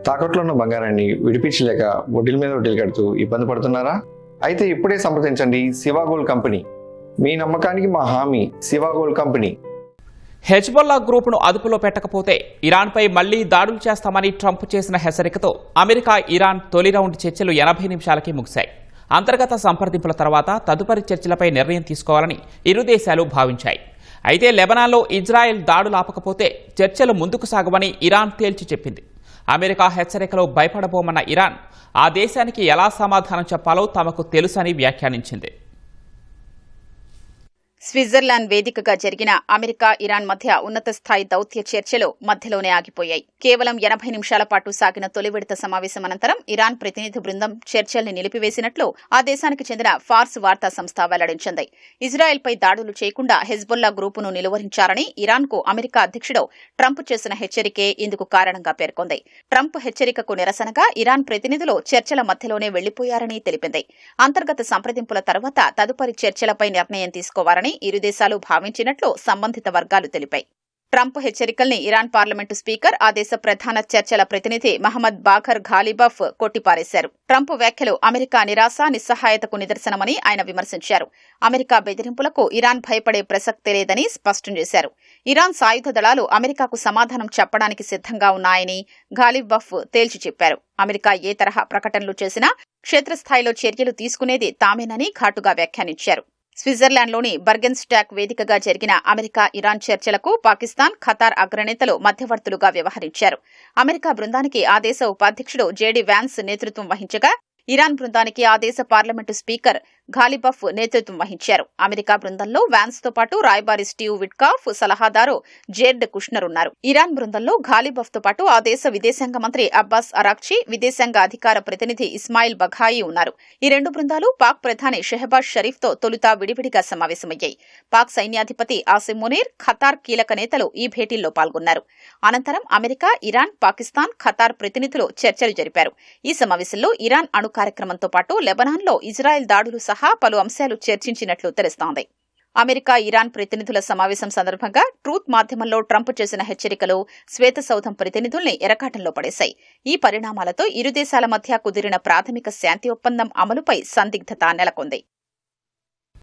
తాకట్లో ఉన్న బంగారాన్ని విడిపించలేక వడ్డీల మీద వడ్డీలు కడుతూ ఇబ్బంది పడుతున్నారా? అయితే ఇప్పుడే సంప్రదించండి శివ గోల్డ్ కంపెనీ. మీ నమ్మకానికి మా హామీ శివ గోల్డ్ కంపెనీ. హెజ్బొల్లా గ్రూపును అదుపులో పెట్టకపోతే ఇరాన్పై మళ్లీ దాడులు చేస్తామని ట్రంప్ చేసిన హెచ్చరికతో అమెరికా ఇరాన్ తొలి రౌండ్ చర్చలు 80 నిమిషాలకి ముగిశాయి. అంతర్గత సంప్రదింపుల తర్వాత తదుపరి చర్చలపై నిర్ణయం తీసుకోవాలని ఇరు దేశాలు భావించాయి. అయితే లెబనాన్లో ఇజ్రాయెల్ దాడులు ఆపకపోతే చర్చలు ముందుకు సాగవని ఇరాన్ తేల్చి చెప్పింది. అమెరికా హెచ్చరికలో భయపడబోమన్న ఇరాన్ ఆ దేశానికి ఎలా సమాధానం చెప్పాలో తమకు తెలుసని వ్యాఖ్యానించింది. స్విట్జర్లాండ్ వేదికగా జరిగిన అమెరికా ఇరాన్ మధ్య ఉన్నత స్థాయి దౌత్య చర్చలు మధ్యలోనే ఆగిపోయాయి. కేవలం 80 నిమిషాల పాటు సాగిన తొలి విడత సమావేశం అనంతరం ఇరాన్ ప్రతినిధి బృందం చర్చల్ని నిలిపివేసినట్లు ఆ దేశానికి చెందిన ఫార్స్ వార్తా సంస్థ వెల్లడించింది. ఇజ్రాయెల్పై దాడులు చేయకుండా హెజ్బొల్లా గ్రూపును నిలువరించారని ఇరాన్కు అమెరికా అధ్యక్షుడు ట్రంప్ చేసిన హెచ్చరికే ఇందుకు కారణంగా పేర్కొంది. ట్రంప్ హెచ్చరికకు నిరసనగా ఇరాన్ ప్రతినిధులు చర్చల మధ్యలోనే వెళ్లిపోయారని తెలిపింది. అంతర్గత సంప్రదింపుల తర్వాత తదుపరి చర్చలపై నిర్ణయం తీసుకోవాలని ఇరు దేశాలు భావించినట్లు సంబంధిత వర్గాలు తెలిపాయి. ట్రంప్ హెచ్చరికల్ని ఇరాన్ పార్లమెంటు స్పీకర్, ఆ దేశ ప్రధాన చర్చల ప్రతినిధి మహమ్మద్ బాఘర్ ఘాలిబఫ్ కొట్టిపారేశారు. ట్రంప్ వ్యాఖ్యలు అమెరికా నిరాశ, నిస్సహాయతకు నిదర్శనమని ఆయన విమర్శించారు. అమెరికా బెదిరింపులకు ఇరాన్ భయపడే ప్రసక్తే లేదని స్పష్టం చేశారు. ఇరాన్ సాయుధ దళాలు అమెరికాకు సమాధానం చెప్పడానికి సిద్ధంగా ఉన్నాయని ఘాలిబఫ్ తేల్చి చెప్పారు. అమెరికా ఏ తరహా ప్రకటనలు చేసినా క్షేత్రస్థాయిలో చర్యలు తీసుకునేది తామేనని ఘాటుగా వ్యాఖ్యానించారు. స్విట్జర్లాండ్లోని బర్గెన్స్టాక్ వేదికగా జరిగిన అమెరికా ఇరాన్ చర్చలకు పాకిస్తాన్, ఖతార్ అగ్రనేతలు మధ్యవర్తులుగా వ్యవహరించారు. అమెరికా బృందానికి ఆ దేశ ఉపాధ్యక్షుడు జేడీ వ్యాన్స్ నేతృత్వం వహించగా ఇరాన్ బృందానికి ఆ దేశ పార్లమెంటు స్పీకర్ ఘాలిబఫ్ నేతృత్వం వహించారు. అమెరికా బృందంలో వ్యాన్స్ తో పాటు రాయబారి స్టీవ్ విట్కాఫ్, సలహాదారు జేర్డ్ కుష్నర్ ఉన్నారు. ఇరాన్ బృందంలో ఘాలిబఫ్ తో పాటు ఆ దేశ విదేశాంగ మంత్రి అబ్బాస్ అరాక్చి, విదేశాంగ అధికార ప్రతినిధి ఇస్మాయిల్ బఘాయి ఉన్నారు. ఈ రెండు బృందాలు పాక్ ప్రధాని షెహబాజ్ షరీఫ్ తో తొలుత విడివిడిగా సమావేశమయ్యాయి. పాక్ సైన్యాధిపతి ఆసిమ్ మునీర్, ఖతార్ కీలక నేతలు ఈ భేటీల్లో పాల్గొన్నారు. అనంతరం అమెరికా, ఇరాన్, పాకిస్తాన్, ఖతార్ ప్రతినిధులు చర్చలు జరిపారు. ఈ సమావేశంలో ఇరాన్ అణు కార్యక్రమంతో పాటు లెబనాన్లో ఇజ్రాయెల్ దాడులు సహా పలు అంశాలు చర్చించినట్లు తెలుస్తోంది. అమెరికా ఇరాన్ ప్రతినిధుల సమావేశం సందర్భంగా ట్రూత్ మాధ్యమంలో ట్రంప్ చేసిన హెచ్చరికలు శ్వేతసౌధం ప్రతినిధుల్ని ఎరకాటంలో పడేశాయి. ఈ పరిణామాలతో ఇరు దేశాల మధ్య కుదిరిన ప్రాథమిక శాంతి ఒప్పందం అమలుపై సందిగ్ధత నెలకొంది.